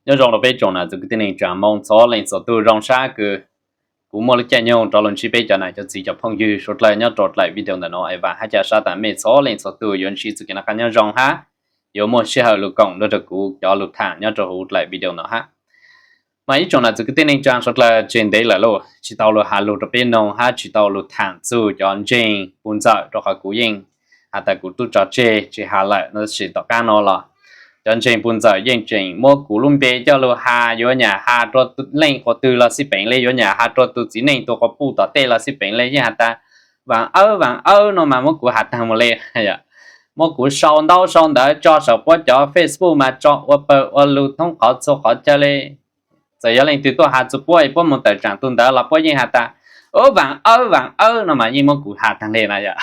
nhớ rong là bây giờ này cái này chả mong gió lên gió từ rong xa cứ cú mua lấy chai nhau cho lần chi bây giờ này cho gì cho phong dư số lại nhớ trọt lại video này nó ai và hai cha sa tại mẹ gió lên gió từ yon chi sự kiện là nhớ rong ha有么时候录讲那个股要录谈要做好来 video 呢哈，mà ý trong là cái tên trang rất là trên đấy là lo chỉ tao là hà lô đó bên nông ha chỉ tao là thẳng zu chọn trên buôn giờ đó họ cú yên à tại cú tu trò chơi chỉ hà lại nó chỉ tao cá nó là chọn trên buôn giờ yên trên mua cú luôn bé cho lo hà vô nhà hà cho tu lên có từ là xí bánh lên vô nhà hà cho tu chỉ nên tu có bu tao tê là xí bánh lên nha ta vàng ơ nó mà mua cú hạt thằng một lên hay à mua cú sau đó cho sở bot cho Facebook mà cho ở lưu thông họ cho họ cho lên giờ giờ lên từ tôi hạt chụp bôi bôi một tờ trạng tuần đó là bôi như hạt ta vàng nó mà như một củ hạt thằng này này vậy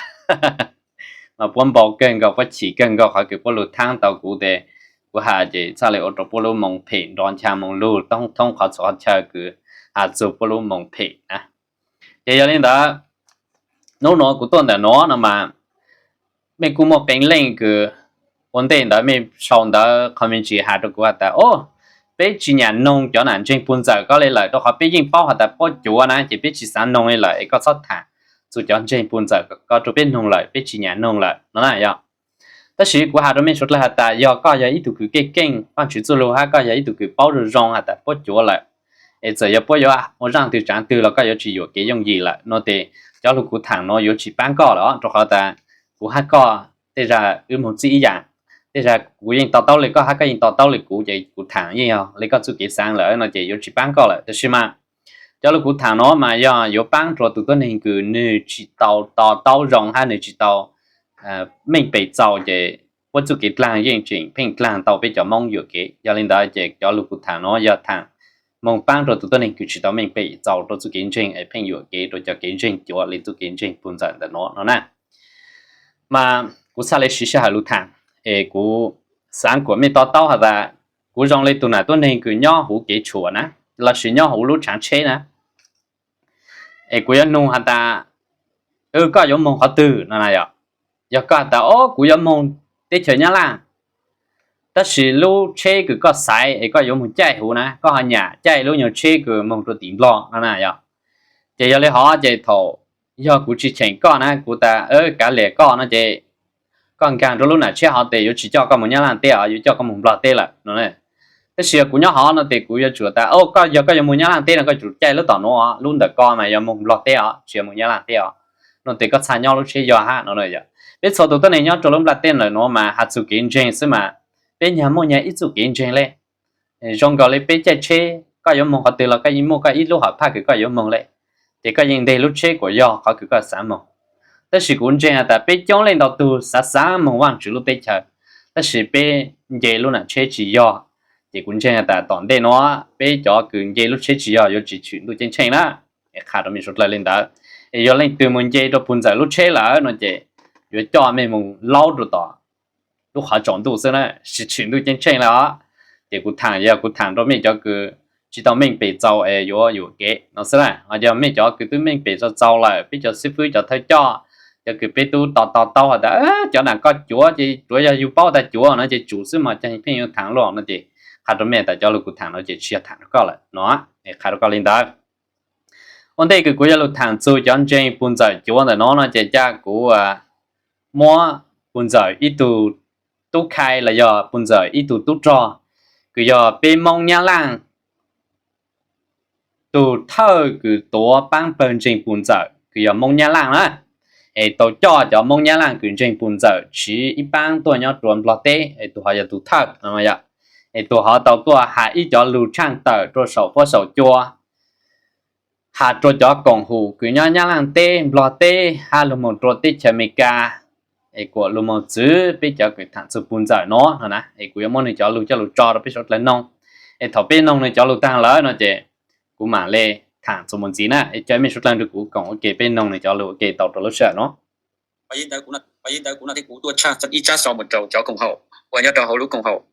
mà bôi bao cân gặp phải chỉ cân gặp phải cái bôi lụt thang tàu củ để củ hạt gì sao lại ở trong bôi lụt mông phèn đòn cha mông lụt thông thông họ cho chơi cứ hạt chụp bôi lụt mông phèn à giờ giờ lên đó nó của tôi là nó mà mấy cú một bánh lên cứ vấn đề đó mấy sau đó comment chỉ hạt được của hạt ta ô bé chỉ nhà nông cho nên trên buôn giờ có lẽ là đó họ bé yên bao họ đã bao chúa này chỉ biết chỉ sản nông lại có sót thả dù cho trên buôn giờ có chỗ bên nông lại bé chỉ nhà nông lại nó là vậy tất nhiên của họ đó mình nói là ta do có giờ ít tụ cái kinh quan chỉ做路还có giờ ít tụ bao được rong hạt bao chúa lại giờ giờ bao giờ một rằng từ trạng từ là có giờ chỉ có cái dùng gì lại nó thì cho lúc của thằng nó có chỉ bán có đó cho họ ta của hai có thế ra một chỉ dạng thế ra cú yên tàu lấy có hai cái yên tàu lấy cú vậy cú thẳng như nhau lấy có chút cái sáng lại nó chỉ có chỉ bán có lại thế mà cho lúc cú thẳng nó mà do có bán rồi tụi tôi nên cứ nữ chỉ tàu rong hay nữ chỉ tàu mình bị tàu vậy có chút cái lang yên chỉnh phim lang tàu bị cho mong được cái cho nên đó chỉ cho lúc cú thẳng nó do thẳng mong bán rồi tụi tôi nên cứ chỉ tàu mình bị tàu rồi chút cái chỉnh ở phim được cái rồi cho cái chỉnh cho lấy chút cái chỉnh buôn dẫn nó nè mà cú sao lấy xí xí hai lúc thẳng cú sáng của mình tao hả ta cú rong lên tụi này tôi nên cứ nhỏ hú kế chùa nè là sự nhỏ hú lúc sáng chế nè cú yên nung hả ta có giống mong họ từ nó này ạ giờ có ta cú giống mong để chơi nhá là ta chỉ lúc chế cứ có sai có giống mong chạy hú nè có họ nhà chạy lúc nhiều chế cứ mong tôi tìm lo nó này ạ giờ lấy họ chạy thầu giờ cú chỉ chỉnh con nè cú ta cả lẻ con nó chạy còn càng lúc nào chơi họ thì chỉ cho con một nhà làm tê à, cho con một lọ tê là nó này, cái sự của nhau họ nó thì của chủ ta, có giờ có một nhà làm tê là có chủ chơi lúc tao nó luôn được con mà giờ một lọ tê à, chỉ một nhà làm tê à, nó thì có xa nhau lúc chơi giờ ha nó này vậy, biết số tụi tôi này nhau cho lúc là tên rồi nó mà hạt sự kiến trên xí mà, bên nhà một nhà ít sự kiến trên lên, trong cái lấy bên chơi có giống một họ từ là cái một cái ít lúc họ phát cái có giống một lên, thì có những đây lúc chơi của giờ họ cứ có sáng mộtแต่是古人啊，但被讲领导都啥么忘记了被吃，但是被耶路那车只要，这古人啊，但当地喏被叫跟耶路车只要有几群都进城啦，看到没说来领导，要领对门耶都搬在路车啦，那这有叫咩么老着到，都好长度是呢，是群都进城了，这古谈要古谈到咩叫个。chỉ tao mình bị giàu有cái nó sẽ là giờ mình cho cái tụi mình bị cho giàu lại bây giờ ship cho thấy cho cái bé tu tao đã cho nàng có chúa thì chúa giờ yêu bao ta chúa nó chỉ chủ sự mà chẳng phải yêu thằng lo nó chỉ khai đó mẹ ta cho lúc thằng nó chỉ chia thằng nó có lại nó khai đó có linh đó vấn đề cái của giờ lúc thằng chơi cho anh buôn giờ chúa là nó chỉ cha của mua buôn giờ ít tu khai là giờ buôn giờ ít tu cho cái giờ bên mong nhà lang tu thơ cái tổ ban bên trên buôn giờ cái giờ mong nhà lang á tổ cho mong nhà lang quyền trình buôn giờ chỉ一般ตัวnhau chuẩn lọt té tổ họ giờ tổ thắc nó mà vậy tổ họ tàuตัวhạ ít cho lưu trang tờ cho sầu phó sầu chua hạ cho công hủ quyền nhau nhà lang té lọt té hạ lưu một cho té chơi meka của lưu một chữ bây giờ cái thằng sự buôn giờ nó hả nè của món này cho lưu cho rồi bây giờ lên nông thọ bên nông này cho lưu tăng lỡ nó chỉ của mà lê thằng số một gì nè chơi mình xuất lên được cũng còn ok bên nông này cho lưu ok tàu cho lúc sợ nó bây giờ cũng là cái cú tua cha rất ít cha sau một trầu cháu cùng hậu và nhớ trầu hậu lúc cùng hậu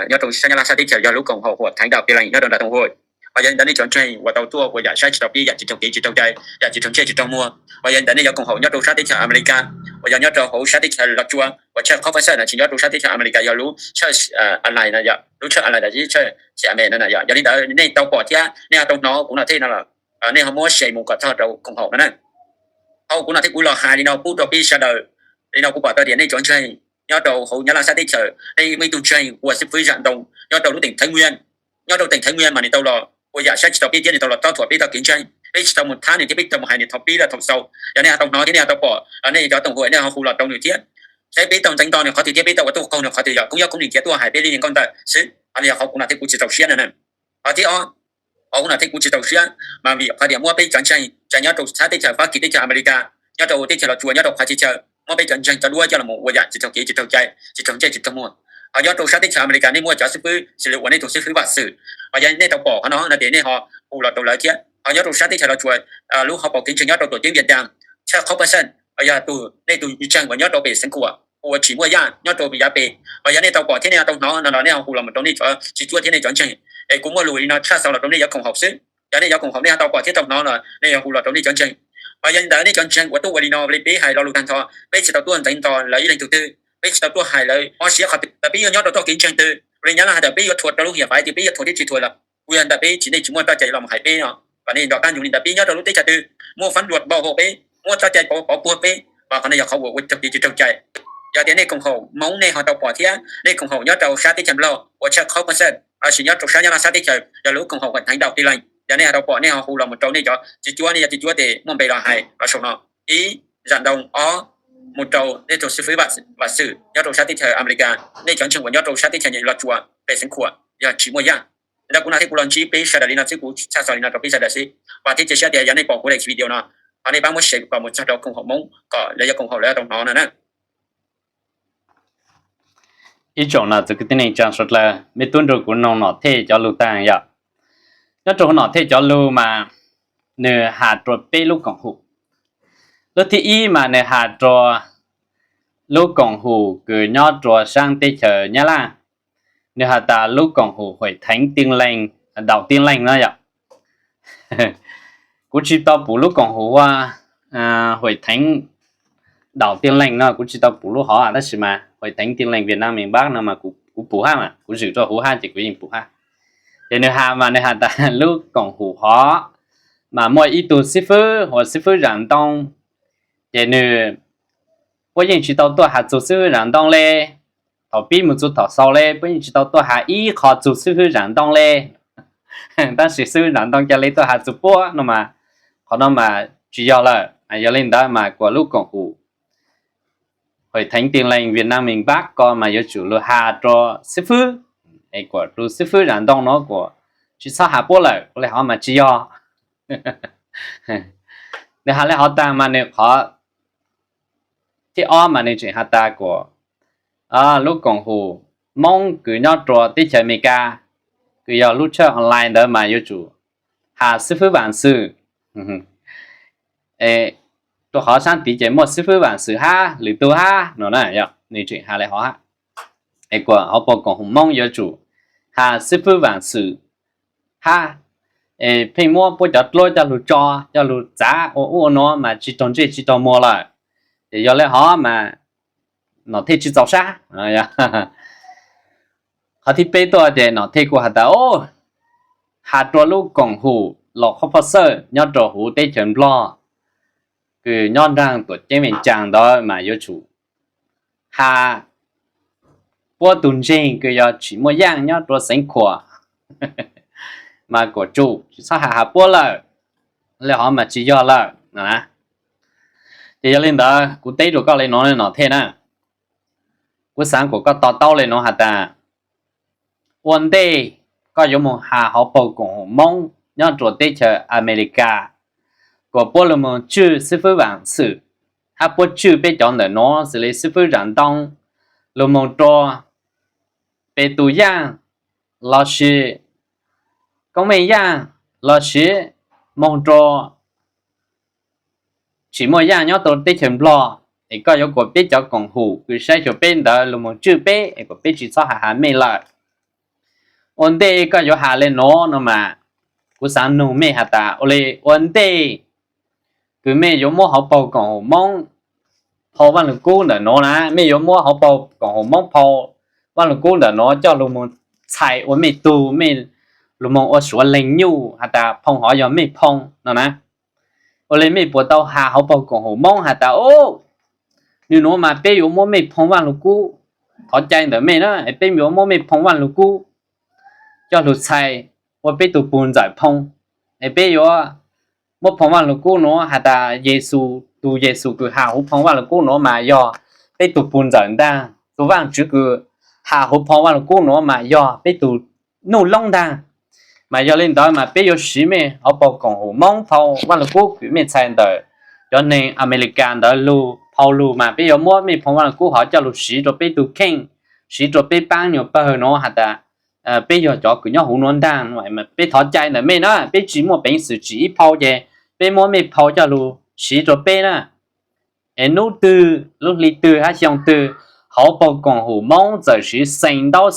nhớ trầu sang nhà la sa đi chờ giờ lúc cùng hậu của thánh đạo bị lạnh nhớ đồng đại thông hội เพราะฉะนั้นตอนนี้จอนใจว่าตัวตัวว่าอยากใช้จิตปีอยากจิตตรงจิตตรงใจอยากจิตตรงเชื่อจิตตรงมัวเพราะฉะนั้นตอนนี้อยากของเขายอดตัวชาติจากอเมริกาว่าอยากยอดตัวเขาชาติจากรัฐจัวว่าเชื่อเขาภาษาน่ะชิยอดตัวชาติจากอเมริกาอยากรู้เชื่ออะไรนะอยากรู้เชื่ออะไรที่เชื่อที่อเมริกานั่นน่ะอยากนี่ในตัวปอดที่เนี่ยตรงน้องกูน่ะที่นั่นล่ะเนี่ยเขามัวใช้หมู่กับทอดเราของเขานั่นเอากูน่ะที่กูรอหานี่เนาะพูดตัวปีชาเดอนี่เนาะกูบอกตัวเดียวในจอนใจยอดตัวเขายอดละชาติจากในไม่ตัวใจว่าสิฟื้นdạngตรงยอดตัวรู้tỉnh Thái Nguyên nhớ đầu tỉnh Thái Nguyên mà này tao là bây giờ sẽ chỉ tao biết này tao là tao thuộc biết tao kiến tranh bây tao một tháng này thì biết tao một hai này tao biết là thuộc sâu cái này tao nói cái này tao bỏ ở đây cho tổng hội này họ khu là tao nổi tiếng cái biết tao tránh to này có thể biết tao có tao không được có thể cũng như cái tua hải biết đi con tại xứ anh em họ cũng là thích cũng chỉ tao xuyên này ở thế họ cũng là thích cũng chỉ tao xuyên mà vì phải điểm mua bây tranh tranh nhớ đầu sát tới chờ phát kỳ tới chờ America nhớ đầu tới chờ là chùa nhớ đầu phải chỉ chờ mua bây tranh tao đua cho là một bây giờ chỉ tao chỉ tao chạy chỉ tao mua ở do đầu sát tới chờ America này mua cho sư phụ xử lý vấn đề tổ sư phụ bác sử ở đây này tao bỏ nó là để này họ phụ là tao lấy kia ở do đầu sát tới chờ là chùa lúc họ bỏ kiến trường nhớ đầu tổ tiếng Việt Nam chắc không phải sen ở giờ tụ này tụ trang và nhớ đầu về sinh của chỉ mua ya nhớ đầu bị giá bể ở giờ này tao bỏ thế này tao nó là này họ phụ là một trong này cho chỉ chua thế này chọn chừng cũng mua lùi nó chắc sau là trong này có cùng học sư giờ này có cùng học này tao bỏ thế tao nó là này họ phụ là trong này chọn chừng ở giờ này chọn chừng của tôi đi nó lấy bé hay lo lùi thằng thọ bé chỉ tao tuân đánh to lấy lên từ từ bây giờ tôi hài lời họ sẽ họcแต่bây giờ nhớ tôi kiến trang từ rồi nhớ làแต่bây giờ thuậtเราhiểu phải thì bây giờ thuật chỉ thuật là quyềnแต่bây chỉ này chúng ta chạy lòng hải bây nó và nên đó can dùngแต่bây giờ tôi lúc tới chạy từ mua phán luật bảo hộ bây mua ta chạy bảo buộc bây và cái này giờเขาบอกว่าจะchạy giờ thế này cùng họ mong này họ tao bỏ thế này cùng họ nhớ tao sát tới chậm lo và chắc không có sen à chỉ nhớ tao sát nhớ là sát tới chạy giờ lúc cùng họ vẫn thành đầu đi lên giờ này họ tao bỏ này họ hù lòng một trâu này cho chỉ chúa để mong bày là hay và sau đó ý dặn đồng một trâu để tổ sư phí và sử nhớ trâu sát tới chờ America để chọn trường của nhớ trâu sát tới chờ nhận luật chùa về sinh của giờ chỉ mua ya đã cũng là thế cũng làm chi bây giờ là đi nào chứ cũng xa xôi đi nào bây giờ là gì và thế chia sẻ thì giờ này bỏ của lịch video nào ở đây bạn muốn share vào một trang đó cùng họ mong có lấy cho cùng họ lấy đồng nó nè ý chỗ nào từ cái tên này trang xuất là mấy tuần rồi của nó thế cho lưu tang ya nhớ trâu nó thế cho lưu mà nửa hạt rồi bê lúc còn hụt lúc thì ý mà nè hạt trò lúc còn hù cứ nhớ trò sang tê chờ nhá la nè hạt ta lúc còn hù phải thánh tiên lành đầu tiên lành đó vậy cũng chỉ tao bù lúc còn hù phải thánh đầu tiên lành nó cũng chỉ tao bù lúc họ đó chứ mà phải thánh tiên lành Việt Nam miền Bắc nó mà cũng bù ha mà cũng chỉ cho hù ha chỉ quyết định bù ha thì nè hạt mà nè hạt ta lúc còn hù họ mà mọi ý tụ sư phụ hoặc sư phụ rằng tông vậy nữa bây giờ chỉ tao tôi hạt chủ sư rằng đông lê thầu bí một chút thầu sau lê bây giờ chỉ tao tôi hạt ý họ chủ sư rằng đông lê ta sĩ sư rằng đông cho lấy tôi hạt chủ bố nó mà họ nó mà chỉ do là giờ lên đó mà của lúc còn hủ hồi thánh tiền lành Việt Nam mình Bắc coi mà giờ chủ là hạt cho sư phụ ấy của chủ sư phụ rằng đông nó của chỉ sao hạt bố lại họ mà chỉ do để họ lại họ ta mà nếu họ thì mà nên chuyện hạt ta của lúc còn hù mong cứ nhớ trò tích chơi America cứ giờ lúc chơi online đó mà yêu chủ hà sư phụ bản sự tôi hỏi sang tí chơi một sư phụ bản sự ha lưỡi tôi ha nó này vậy nên chuyện hà lại họ ha của họ bảo còn hù mong yêu chủ hà sư phụ bản sự ha phải mua bữa giờ lôi cho lụt giá ô nó mà chỉ trong mua lại thì do lấy họ mà nó thấy chỉ giàu sa họ thì bây giờ thì nó thấy của họ ta ô hạt trò lúc còn hủ lọ không phát sơ nhớ trò hủ tê chuẩn lo cứ nhớ rằng tổ chế mình chẳng đó mà yêu chủ hà bữa tuần trên cứ giờ chỉ mua yang nhớ trò sinh của mà của chủ sao hà bữa là lấy họ mà chỉ do là nè thì lên đó cú tây rồi có lên nó thế nè cú sáng của có tao lên nó hạt ta one day có giống một hà họ bầu cùng mong nhớ rồi tây chờ America của bố là một chữ sư phụ bản sự ha bố chữ bây giờ nó xử lý sư phụ rằng đông là một trò về tù giang là sự công nghệ giang là sự một trò chỉ mỗi dạng nhớ tôi tết chấm lo, ấy có yếu của biết cho còn hủ, cứ sai cho bên đó là một chữ bé, ấy có biết chỉ sao hà mê lại. Ổn đây có yếu hà lên nó mà กูสานหนูเมหาตาโอเลวันเตคือเมยมอเฮาเป่ากองมองพอวันกูเด้อเนาะนะเมยมอเฮาเป่ากองมองพอวันกูเด้อเนาะเจ้าลงมใช้โอเมตูเมลงมอสวนเล็งอยู่หาตาพองหอยอมเมพองเนาะนะโอเลเมปวดเตาหาเฮาเป่ากองมองหาตาโอ้นี่เนาะมาเปยมอเมพองวันกูถอดใจเด้อเมนะไอ้เปยมอเมพองวันกูเจ้าลุใช้ว่าเปตูปูนจ่ายพองไอ้เปยมอพองวันกูเนาะหาตาเยซูtu Giêsu cứ hạ hữu phong vào là cô nó mà do bây tụ buồn giận đa tu vang chứ cứ hạ hữu phong vào là cô nó mà do bây tụ nô long đa mà do lên đó mà bây giờ xí mẹ ở bao còn hữu mong phong vào là cô cứ mẹ chạy đời cho nên American đó lu phong lu mà bây giờ mua mẹ phong vào là cô họ cho lu xí rồi bây tụ keng xí rồi bây bang nhiều bờ nó hả ta bây giờ cho cứ nhau hữu non đa vậy mà bây thọ chạy nữa mẹ nó bây chỉ mua bánh sự chỉ phong về bây mua mẹ phong cho lu sĩ rồi bê nè em nô tư lúc lý tư hay xong tư họ bao còn hủ mong giờ sĩ sinh đó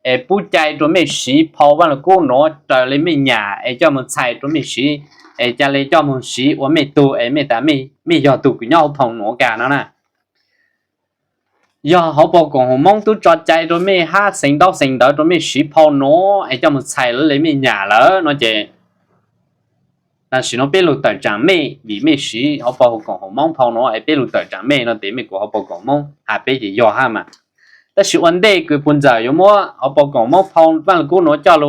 em bút chạy rồi mấy sĩ phao vào là cô nó trở lên mấy nhà em cho mình xài rồi mấy sĩ em cho lấy cho mình sĩ và mấy tù em mấy ta mấy giờ tù của nhau phòng nó cả nó nè giờ họ bao còn hủ mong tôi cho chạy rồi mấy ha sinh đó rồi mấy sĩ phao nó em cho mình xài lấy mấy nhà lỡ nó chè但是nó biết lúc tới trang mê vì mê sĩ họ bảo còn họ mong phong nó biết lúc tới trang mê nó để mê của họ bảo còn mong biết gì do ha mà但是vấn đề cứ bây giờ有mua họ bảo còn mong phong văn của nó cho lo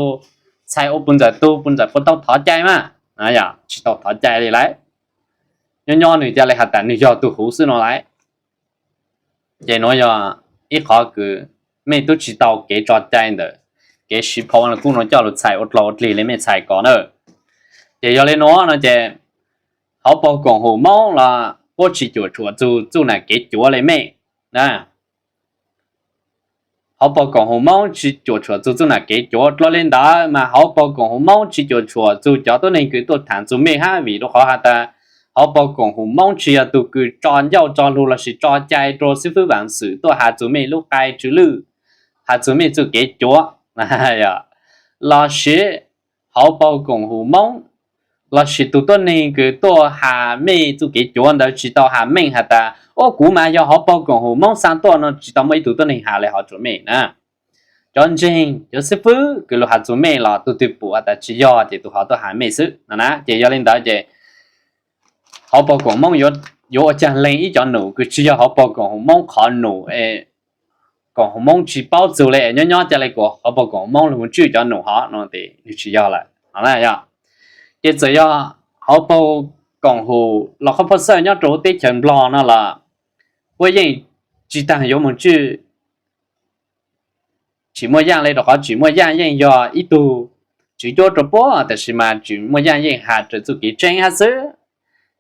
sai ở bây giờ bắt đầu tháo chạy mà à ya chỉ đầu tháo chạy đi lại nhỏ người ta lại hạt tàn người do tu hữu sư nó lại vậy nó ya ít khó cứ mê tu chỉ đầu cái trò chạy đó cái sĩ phong là của nó cho lo sai ở lò lì lấy mê sai có nữa thì do lên nó chỉ họ bao còn hồ máu là bố chỉ chùa chú này cái chùa lấy mẹ nè họ bao còn hồ máu chỉ chùa chú này cái chùa lo lên đó mà họ bao còn hồ máu chỉ chùa chú cho tôi nên cứ tôi thẳng chú mẹ ha vì đó họ ta họ bao còn hồ máu chỉ là tôi cứ tròn nhau tròn luôn là chỉ tròn chạy tròn sư phụ bản sự tôi hạ chú mẹ lúc ai chú lư hạ chú mẹ chú cái chùa này là sẽ họ bao còn hồ máu là chỉ tụi tôi này cứ tôi hà mê tụi cái chuyện đó chỉ tao hà mình hà ta ô cú mà do họ bao còn hồ mong sang tôi nó chỉ tao mấy tụi tôi này hà lại họ chuẩn bị nè John Jane cho sư phụ cứ lo hà chuẩn bị là tụi bùa ta chỉ do thì tụi họ tôi hà mê sự nè chỉ do lên đó chỉ họ bao còn mong yo chẳng lên ý cho nụ cứ chỉ do họ bao còn hồ mong khó nụ còn hồ mong chỉ bao nhiêu lại nhỏ cho lại của họ bao còn mong là muốn chịu cho nụ họ nó thì chỉ do lại nè ya cái giờ họ bao còn hồ là không phải sợ nhá chỗ tết chân lo nó là bây giờ chỉ tăng yếu một chút chỉ mua giang lấy đó họ chỉ mua giang nhưng do ít tu chỉ cho chỗ bốแต่是mà chỉ mua giang nhưng hạt trở chú cái chân hạt sứ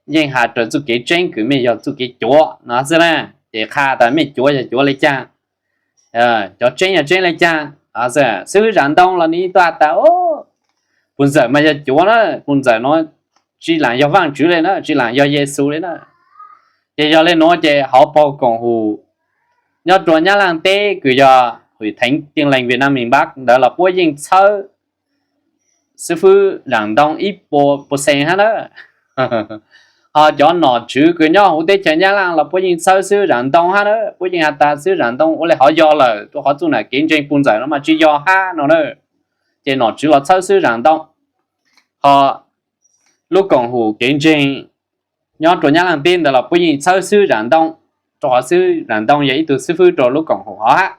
nhưng hạt trở chú cái chân cứ mấy giờ chú cái chỗ nó thế này để khai tại mấy chỗ lấy chăng cho chân lấy chăng thế sứ rạng đông là ní toa tao bây giờ mà giờ chúa đó bây giờ nó chỉ là do vang chữ lên đó chỉ là do Giêsu lên đó thì do lên nó chỉ họ bao còn hù nhớ chúa nhớ làng tê cứ do hội thánh tiếng lành Việt Nam miền Bắc đó là bố yên sơ sư phụ làng đông ít bố sen hết đó họ cho nó chữ cứ nhớ hữu tê chơi nhớ làng là bố yên sơ sư làng đông hết đó bố yên hạt ta sư làng đông ở lại họ do là họ tu này kiến trên bây giờ nó mà chỉ do ha nó nữa chỉ nó chỉ là sơ sư làng đông họ lúc còn hù kiến trên nhớ tụi nhá làm tin đó là bây giờ sơ sư rạng đông cho sư rạng đông vậy từ sư phụ cho lúc còn hù họ hát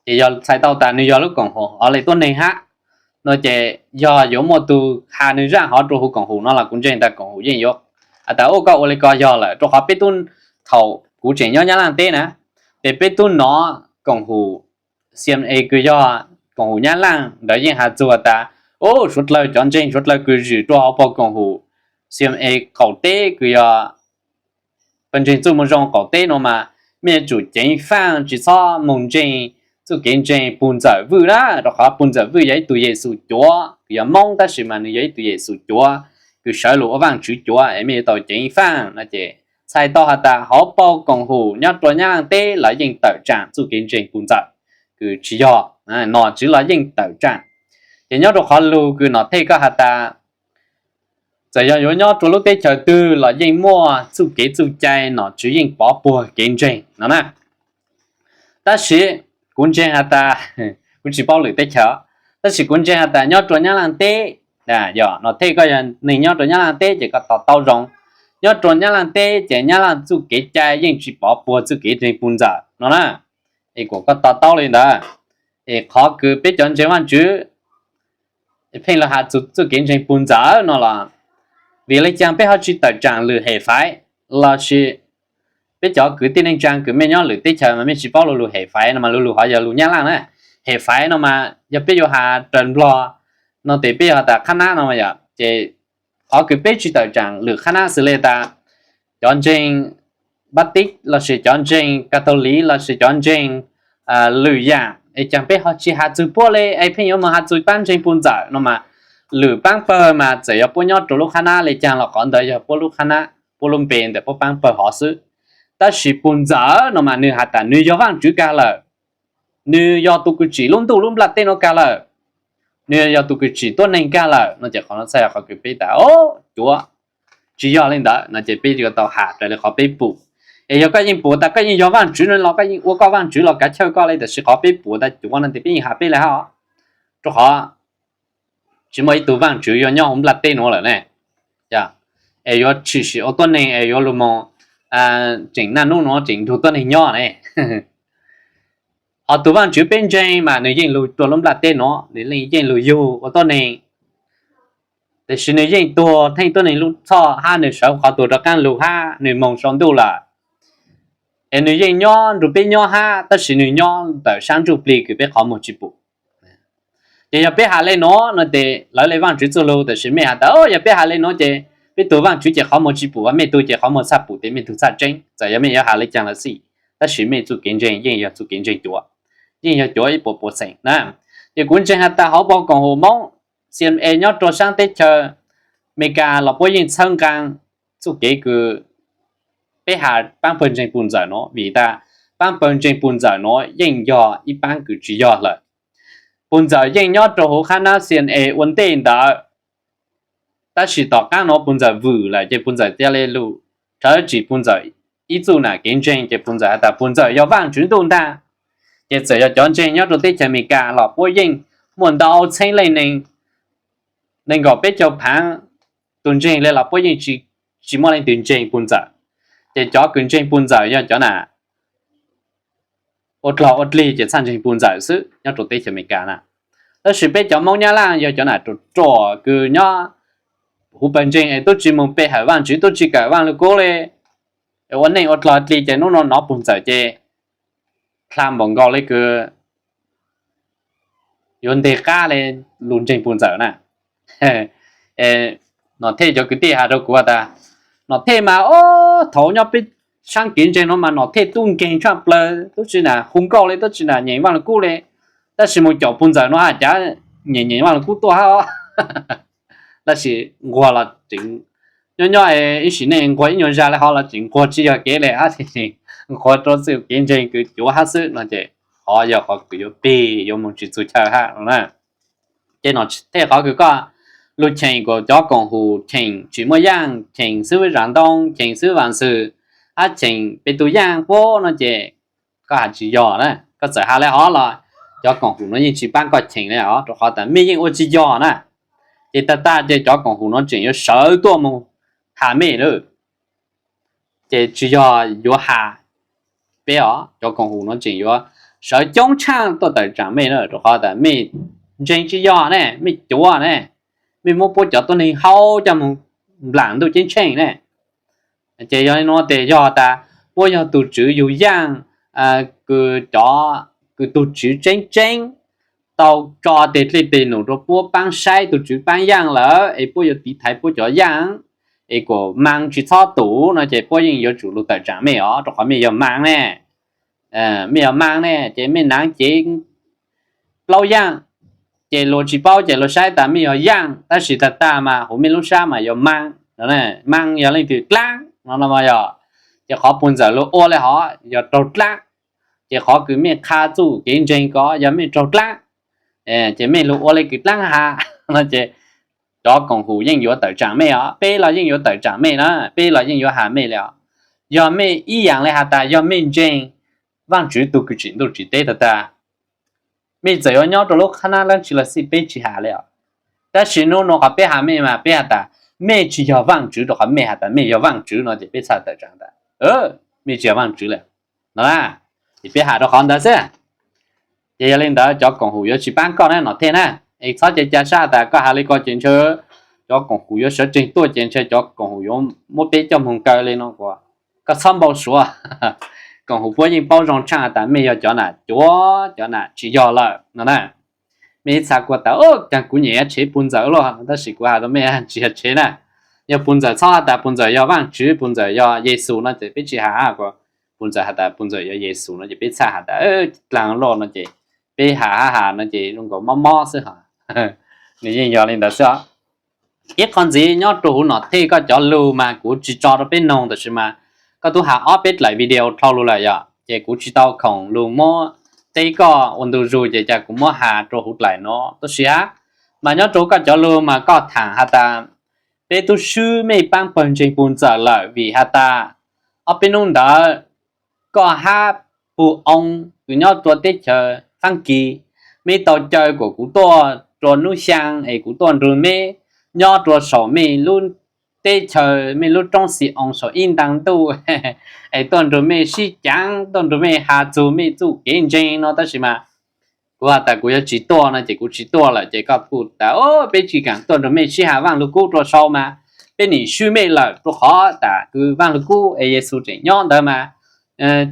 thì giờ sai tàu tàn như giờ lúc còn hù họ lại tuân này hát nó chỉ do giống một từ hà nữ ra họ cho hù còn hù nó là cũng trên ta còn hù gì vậy tại ô cậu lại coi giờ là cho họ biết tuân thầu cụ trình nhớ nhá làm tin nè để biết tuân nó còn hù xem ai cứ do còn hù nhá lang đó như hạt chùa ta ô suốt lời chọn trên suốt lời cứ chỉ cho họ bao còn hù xem ai cầu tế cứ bên trên chúng mình rong cầu tế nó mà mẹ chủ chính phang chỉ cho mong trên chủ kiến trên buồn giờ vui đó đó họ buồn giờ vui vậy tụi Giêsu chúa cứ mong ta sự mà như vậy tụi Giêsu chúa cứ sợ lụa vang chữ chúa em mẹ tụi chính phang là chị sai to hạt ta họ bao còn hù nhát rồi nhát tế là những tờ trạng chủ kiến trên buồn giờ cứ chỉ do nó chỉ là những tờ trạng chỉ nhớ được họ lưu cứ nó thấy có hạt ta giờ giờ nhớ tụi lúc tết chờ tư là yên mua chú kế chú chạy nó chỉ yên bỏ bùa kiến trình nó nè ta sĩ cũng chơi hạt ta cũng chỉ bao lửa tết chờ ta sĩ cũng chơi hạt ta nhớ tụi nhớ làm tết nè giờ nó thấy có này nhớ tụi nhớ làm tết chỉ có tao rong nhớ tụi nhớ làm tết chỉ nhớ làm chú kế chạy yên chỉ bỏ bùa chú kế trình bún giờ nó nè thì cũng có tao lên đó thì khó cứ biết chọn chơi văn chữ phim là hạt chú kiến trình bún giờ nó là vì lấy chàng biết họ chỉ tự trang lừa hệ phái là chỉ biết cho cứ tin anh trang cứ mấy nhóm lừa tích chờ mà mấy chỉ bao lừa hệ phái mà lừa họ giờ lừa nhá lang nè hệ phái nó mà giờ biết cho hà trần lo nó để biết họ ta khán nó mà giờ chỉ họ cứ biết chỉ tự trang lừa khán xử lý ta chọn trình Bát tích là chỉ chọn trình Catholic là chỉ chọn trình lừa dạng ấy chẳng biết họ chỉ hạt chữ bố lê ấy phim nhóm mà hạt chữ ban trình bún giờ nó mà lửa băng bờ mà chỉ có bao nhiêu chỗ lúc khana lấy chàng là còn tới giờ bao lúc khana bao lúc bền để bao băng bờ họ xử, ta chỉ bún giờ nó mà nửa hạt ta nửa gió vàng chữ cả là nửa gió tụ cứ chỉ luôn tụ luôn lật tên nó cả là nửa gió tụ cứ chỉ tuần này cả là nó chỉ còn nó sẽ có cái bê ta ô chúa chỉ gió lên đó nó chỉ bê cái tàu hạt rồi là khó bê bù, ấy giờ cái gì bù ta cái gì gió vàng chữ nó cái gì uống cao vàng chữ là cái chơi cao lên thì sẽ khó bê bù ta chúa nó thì bê hạt bê là họ cho họ chỉ mới tụ vàng chủ yếu nhau không lật tên nó rồi nè, dạ, ấy yo chỉ sử ở tuần này ấy yo luôn mà chỉnh năn nó chỉnh thủ tuần này nhỏ này, ở tụ vàng chủ bên trên mà người dân lùi tuần lắm lật tên nó để người dân lùi vô ở tuần này, để xin người dân tua thay tuần này lúc cho hai người sáu họ tụ được căn lùi ha người mong sống tu là, người dân nhỏ rồi bên nhỏ ha, tất xin người nhỏ tại sáng chụp lì cứ biết họ một chục bộ. giờ biết hà lên nó để lấy lấy vàng chữ cho lâu để xin mẹ hà đó giờ biết hà lên nó để biết tổ vàng chữ chỉ khó một chữ bù mẹ tôi chỉ khó một sát bù để mẹ tôi sát chân giờ mẹ hà lên chẳng là gì ta xin mẹ chú kiến chân yên giờ chú kiến chân chúa yên giờ chúa ấy bộ bộ sinh nè giờ cuốn chân hà ta họ bao còn hồ mong xem em nhớ cho sáng tết chờ mẹ cả là bố yên sang càng chú kế cứ biết hà ban phần chân bùn giờ nó vì ta ban phần chân bùn giờ nó yên giờ一般cứ chỉ giờ là bún giờ yên nhớ cho hồ khán á xem ổn định đó, ta chỉ đọc cái nó bún giờ vừa là cái bún giờ tiếp lên路，它只bún giờ一组呢，跟正cái bún giờ ta bún giờ要放chuyển动的，cái giờ要讲正nhớ cho tết前面干了，不然muốn到城里能够比较盘，炖正来了，不然只么能炖正bún giờ，cái cho炖正bún giờ要讲哪？ốt lò ốt lì chỉ sản sinh bún giải sự nhớ tụt tết cho mình cả nè, đó là bé cháu mong nhá lang giờ cho nè tụt trò cứ nhá, hụt bên trên tôi chỉ mong bé hải vang chỉ tôi chỉ cả vang là cố lên,วันนี้ốt lò ốt lì chỉ nó bún giải chỉ, làm bằng gạo lấy cứ, yon đề cá lên luôn trên bún giải nè, nó thế cho cái tê hà đâu của ta, nó thế mà ô thấu nhau biết sang kiến trên nó mà nó thế tung kiến cho bờ tôi chỉ là không cao lên tôi chỉ là nhảy vào là cú lên,但是một chỗ bún giờ nó à chả nhảy vào là cú to ha, 但是我là chính nhỏ ấy ý này我nhỏ ra là họ là chính我只要给了啊thì我做事kiến trên cứ chỗ hát sự nó chỉ họ giờ họ cứ bị有 một chút chút ha nè, cái nó thế họ cứ có lúc trình của cho công vụ trình chỉ một dạng trình sự rạng đông trình sự vạn sự trình bị tụ giang vô nó chỉ có hạt chỉ giò nè có sợ hai lại họ là cho công vụ nó như chỉ ban coi trình này họ họ tận mấy những ô chỉ giò nè thì ta chỉ cho công vụ nó chỉ có sáu tua một hà mê nữa chỉ giò vô hà bé họ cho công vụ nó chỉ có sáu chống trang tôi tại trả mê nữa họ tận mê trình chỉ giò nè mê chúa nè mình mua bố cho tôi này hao cho một lãng tôi chiến tranh này chỉ cho nó để cho ta bố cho tổ chức dù giang cứ cho cứ tổ chức chiến tranh tàu cho để lấy tiền nó rồi bố bán sai tổ chức bán giang lỡ ấy bố cho tí thái bố cho giang ấy có mang chỉ cho tủ nó chỉ bố những chủ lực tài sản mấy ở rồi mấy giờ mang nè mấy giờ mang nè chỉ mấy nắng chỉ lâu giang chỉ lô chỉ bao chỉ lô sai ta mi ở giang ta chỉ ta mà hôm nay lúc sáng mà giờ mang đó này mang giờ lên từ láng nó mà giờ chỉ khó bún giờ lô ô lại họ giờ trâu láng chỉ khó cứ miếng khá chú kiến trình có giờ miếng trâu láng 这没路我来给当下那这找公户应有的长妹啊背了应有的长妹呢背了应有还没了要妹一样嘞哈达要妹真忘记都个真都知道的妹只要鸟着路看那人去了是背起下了但是侬还背下妹嘛背下达妹只要忘记的话妹下达妹要忘记那就背差的长的妹只要忘记了那你别下着看的噻giờ lên đó cho con hủ yo chỉ bán con nó thế nè ấy sao giờ cha ta có hai lấy con chuyện chơi cho con hủ yo sở trình tôi chuyện chơi cho con hủ yo một bé trong hồng cờ lên nó quá có xong bao số con hủ bữa nhưng bao rong cha ta mấy giờ cho nè chỉ giờ là nó nè mấy sao qua ta chẳng cũng nhẹ chế bún giờ luôn ta chỉ qua đó mấy chỉ chế nè giờ bún giờ sao ta bún giờ giờ vang chữ bún giờ giờ Giêsu nó chỉ biết chỉ hạ qua bún giờ ta bún giờ giờ Giêsu nó chỉ biết xa ta làm lo nó chỉ bé hạ nó chỉ luôn có mò xí hả nên giờ lên đó sao ít con gì nhớ trụ nó thì có cho lưu mà cũng chỉ cho nó bên nông đó chứ mà có tu hạ update lại video thâu luôn lại vậy chỉ cũng chỉ tao không lưu mò thì có ôn đồ rồi chỉ chỉ cũng mò hạ trụ hút lại nó tôi xía mà nhớ trụ có cho lưu mà có thằng hạ ta bé tu sư mấy bang phần trình bùn giờ lại vì hạ ta ở bên nông đó có hạ phụ ông cứ nhớ trụ tết chờ phăng kỳ mấy tàu chơi của cú to rồi nuôi sang ấy cú to rồi mấy nhớ rồi sổ mấy luôn tết chơi mấy lúc trong sĩ ông sổ in đăng tu ấy tuần rồi mấy sĩ chẳng tuần rồi mấy hà chú mấy chú kinh doanh nó tất mà qua ta cú chỉ to nó chỉ cú chỉ to là chỉ có cú ta bây chỉ càng tuần rồi mấy sĩ hà vang lúc cú rồi sau mà bên này suy mấy là rồi khó ta cứ vang lúc cú ấy số chỉ nhớ đó mà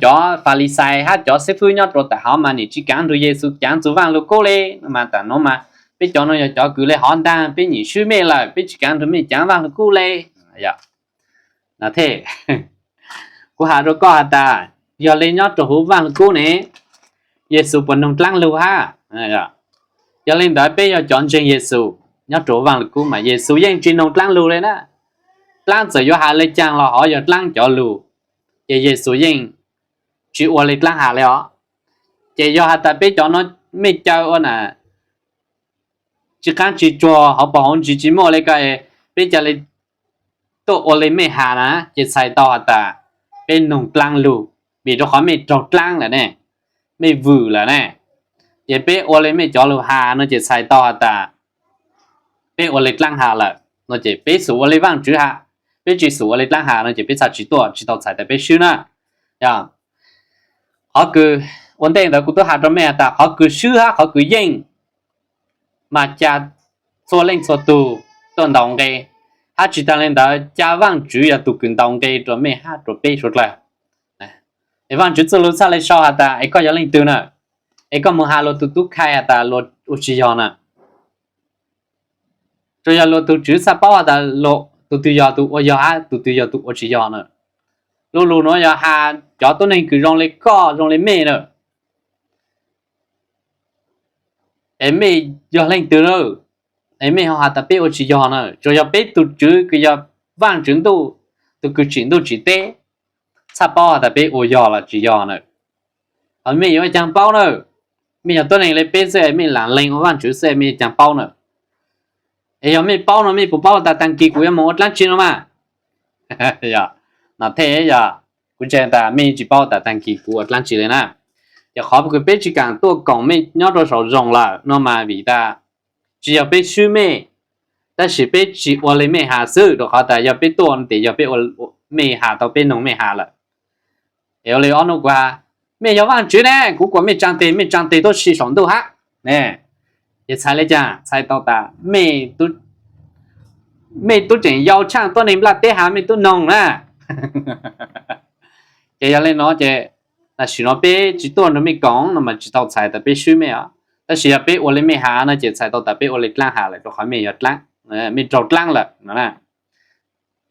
cho Pharisee hát cho sư phụ nhớ rồi ta họ mà nị chỉ讲rồi Giêsu讲chủ vang lúc cô lê mà ta nó mà biết cho nó cho cứ lê họ đang biết nhị sư mê là biết chỉ讲rồi mê讲vang lúc cô lê dạ là thế cô hà rồi có ta giờ lên nhớ rồi hú vang lúc cô nè Giêsu vẫn nông trăng lưu ha dạ giờ lên đó biết giờ chọn trên Giêsu nhớ rồi vang lúc cô mà Giêsu yên trên nông trăng lưu lên á trăng giờ yo hà lên chăng là họ giờ trăng cho lưu Giêsu yên chỉ uổng lịch lang hà了chỉ do ta biết cho nó mấy cháu nè chỉ cần chỉ cho họ bảo họ chỉ mua lấy cái bây giờ lấy tổ uổng lấy mấy hà nè chỉ xài to ta bên nông lang lù bị cho họ mấy trâu lang là nè mấy vử là nè chỉ biết uổng lấy mấy cháu lù hà nó chỉ xài to ta biết uổng lịch lang hà là nó chỉ biết số uổng lấy vang chữ hà biết chỉ số lấy lang hà nó chỉ biết sao chỉ tao xài tại biết xứ nè, ya, họ cứ vấn đề đó cũng tôi học cho mẹ ta họ cứ xứ ha họ cứ yên, mà cha số lên số tu tuần đồng cái, họ chỉ đang lên đó cha vang chữ ya tu kinh đồng cái rồi mẹ ha rồi biết số lại, cái vang chữ số lúc sau lại sau ha ta, cái có giờ lên tu nè, cái có một hà lô tu khai ha ta lô uchi giờ nè, rồi giờ lô tu chữ sa bao ha ta lô tu giờ tu giờ ha tu giờ tu uchi giờ nè, lô nó giờ ha cho tôi nên cứ rong lấy co rong lấy mê nữa, em mê giờ lên từ nữa, em mê họ ha ta biết uchi giờ nè, rồi giờ biết tu chữ cái giờ vang chữ tu cứ chữ tu chỉ té, sa bao ha ta biết u giờ là chỉ giờ nè, ở mê giờ chẳng bao nữa, mê giờ tôi nên lấy biết sẽ mê làm lên vang chữ sẽ mê chẳng bao nữa. Giờ mày bao nó mày不包ta đăng ký của em một lần chín mà, dạ, nó thế giờ, cũng chẳng ta mày chỉ bao ta đăng ký của lần chín nè, giờ họ cứ biết chỉ càng tôi còn mày nhớ đồ sầu rồng là nó mà vì ta, chỉ có biết suy mày,但是biết chỉ ở lại mày hạ sự, rồi họ ta giờ biết tuần thì giờ biết mày hạ tao biết nông mày hạ là, giờ lấy anh nó qua, mày giờ vang chữ nè, của mày trang tê tôi sử dụng đâu ha, nè.也猜了讲，猜到的，每都真要唱，多年不得下面都弄了，这样嘞喏，这那许诺被只多人没讲，那么知道猜的被输没啊？但是要被我嘞没下，那就猜到的被我嘞烂下来，就还没有烂，没着烂了，那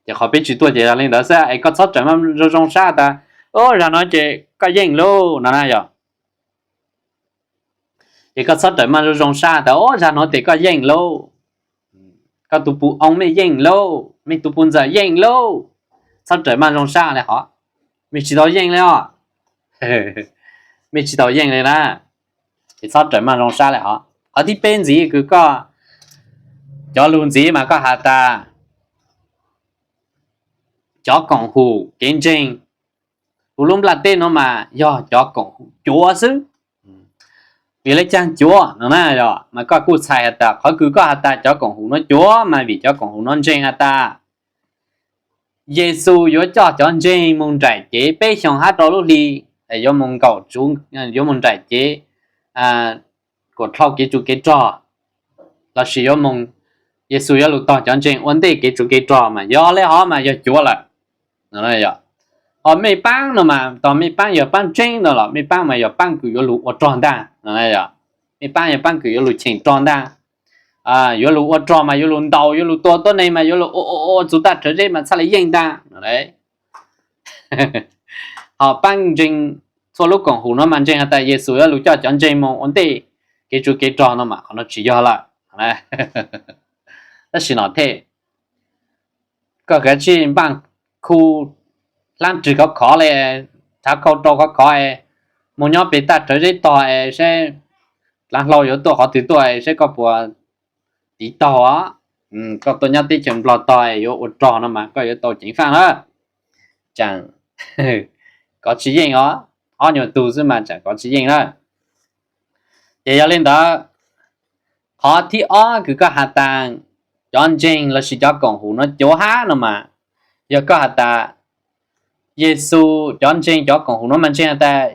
就好被只多这样嘞，但是哎，个操怎么这种啥的？然后这个赢喽，那样。thì có sót tới mà nó rong xa đó ra nó thì có yên lâu có tụ phụ ông mới yên lâu mới tụ phụ giờ yên lâu sót tới mà rong xa này họ mình chỉ đâu yên lên mình chỉ đâu yên lên nè thì sót tới mà rong xa này họ ข้อที่เป็นสิคือก็จอลุนสิมาก็หาตาจอกองหูเก่งจริงผู้ลุมละเต้นออกมาย่อจอกองหูจัวซึvì lấy trang chúa nó nè rồi mà có cú sai ta khó cứ có ta cho con hùng nó chúa mà vì cho con hùng nó trên ta Giêsu yo cho trên mong trái chế bé xong hát đó lúc đi yo mong cầu chúng yo mong trái chế của thâu cái chủ cái trò là sử yo mong Giêsu yo lúc to cho trên vấn đề cái chủ cái trò mà yo lấy họ mà yo chúa là nó nè rồi mấy bang nó mà tao mấy bang yo bang trên đó là mấy bang mà yo bang cứ yo lụ ở tròn đa nó này rồi mấy bang yo bang cứ yo lụ chỉnh tròn đa yo lụ ở tròn mà yo lụ đầu yo lụ to này mà yo lụ chúng ta trở nên mà sao lại yên đa đấy họ bang trên số lúc còn hù nó mang trên ta Giêsu yo lụ cho chọn trên mong vấn đề cái chủ cái tròn nó mà nó chỉ yo là này đó là nó thế có cái chuyện bang khu làm chỉ có khó làถ้าเขาโตก็khó một nhóm bị ta trở nên to sẽ làm lâu yếuตัวเขาถือตัวsẽ có bộ tí to cóตัวnhóm tí chừng lò to yếu ở tròn nó mà có yếu tổ chính phản đó chẳng có chỉ riêng đó họ nhiều tù chứ mà chẳng có chỉ riêng đó để cho lên đó họ thì cứ có hạt tàng chọn riêng là chỉ cho con hủ nó chỗ há nó mà giờ có hạt tàng Giêsu chọn trên cho con hùng nó mang trên ta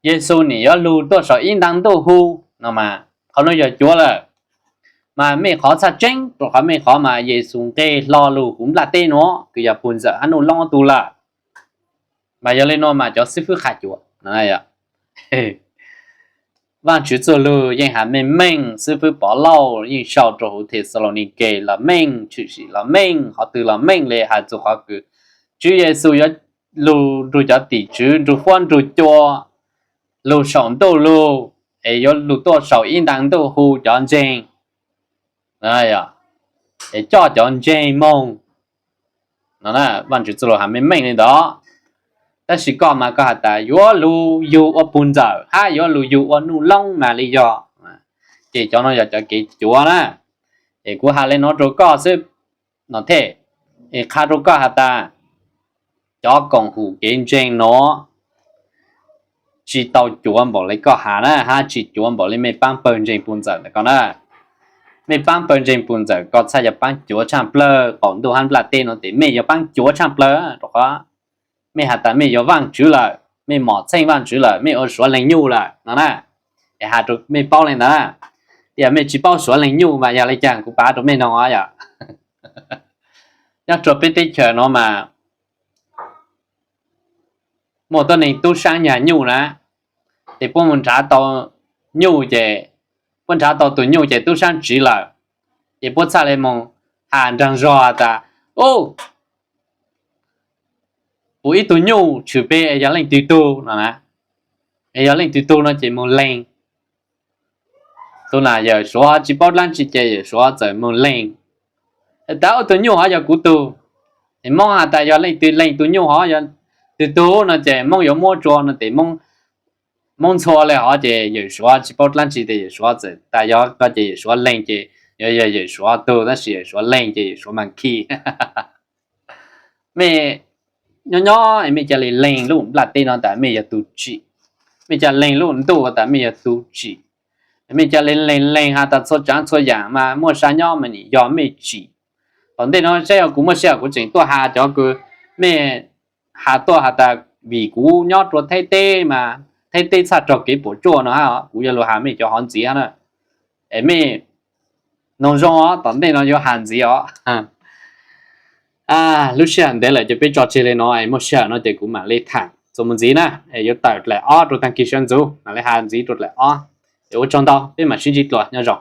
Giêsu này yo lu to sợ in đăng to hu nó màเขาnói giờ chúa là mà mấy khó sát tranh rồi họ mấy khó mà Giêsu kê lo lu cũng là tên nó cứ giờ buồn giờ anh lo tu là mà giờ lên nó mà cho sư phụ khai chúa này à và chú做路因还没命师傅保老因少着后提斯罗尼给了命就是了命họ từ là命เลย还做好个主耶稣要lu ru cho tỷ chữ ru phân ru cho lu sống đâu lu ấy yo lu to sầu in đăng đâu hu chọn trên này à ấy cho chọn trên mong nó là văn chữ lo hàm mấy này đó ta chỉ có mà có ta yo lu yu ở bún giờ ha yo lu yu ở nu long mà lý do chỉ cho nó cho cái chúa nè ấy của hà lên nó rồi có sự nó thế ấy khá rồi có ta cho con hủ kiến trên nó chỉ tàu chuồn bỏ lấy có hà nè ha chỉ chuồn bỏ lấy mấy băng bền trên bún giờ con nè mấy băng bền trên bún giờ có sai giờ băng chúa chăm plơ còn đồ han là tên nó thì mấy giờ băng chúa chăm plơ đó mấy hạt ta mấy giờ vang chữ là mấy mỏ xanh vang chữ là mấy ở số lạnh nhu là nó nè để hạt được mấy bao lên đó thì mấy chỉ bao số lạnh nhu mà giờ lấy chẳng cũng bán được mấy nó vậy nhớ chụp bên tay chờ nó mà một tuần này tu sang nhà nhu nè thì bọn mình trả tàu nhu về bọn trả tàu tụi nhu về tu sang chỉ là thì bọn sao lại mong hàng trang rõ ta ô buổi tụi nhu chụp về giờ lên tụi tu nè giờ lên tụi tu nó chỉ mong lên tôi là giờ số chỉ bao lần chỉ chơi số giờ mong lên đó tụi nhu họ giờ cú tu thì mong hà ta giờ lên tụi nhu họ giờ tụi nó chỉ mong有摸着nó thì mong错了họ chỉ有说只包烂只的有说子，大家个只有说冷只，有说多，但是有说冷只有说蛮气，咩nhỏ em chỉ là冷luôn, là tên nó tại咩giờ tu chỉ,咩chỉ冷luôn tu tại咩giờ tu chỉ,咩chỉ冷ha ta số chẳng số dạng mà mua sao nhỏ mà nhỉ, giờ咩chỉ, còn tên nó sẽ cũng mua sẽ cũng chỉnh tua hà cho cứ咩hà tua hà ta vì cú nhót rồi thay tê mà thay tê sao cho cái bộ chua nó ha cú giờ lo hà mấy cho hòn gì nữa em mấy nông dân á tận đây nó cho hàn gì á lúc sáng để lại cho biết cho chơi lên nó em một sáng nó để cũng mà lấy thẳng rồi mình gì nè em yêu tải lại rồi tăng kỹ năng rồi là lấy hàn gì rồi lại để ở trong đó bên mà suy nghĩ rồi nhau rồi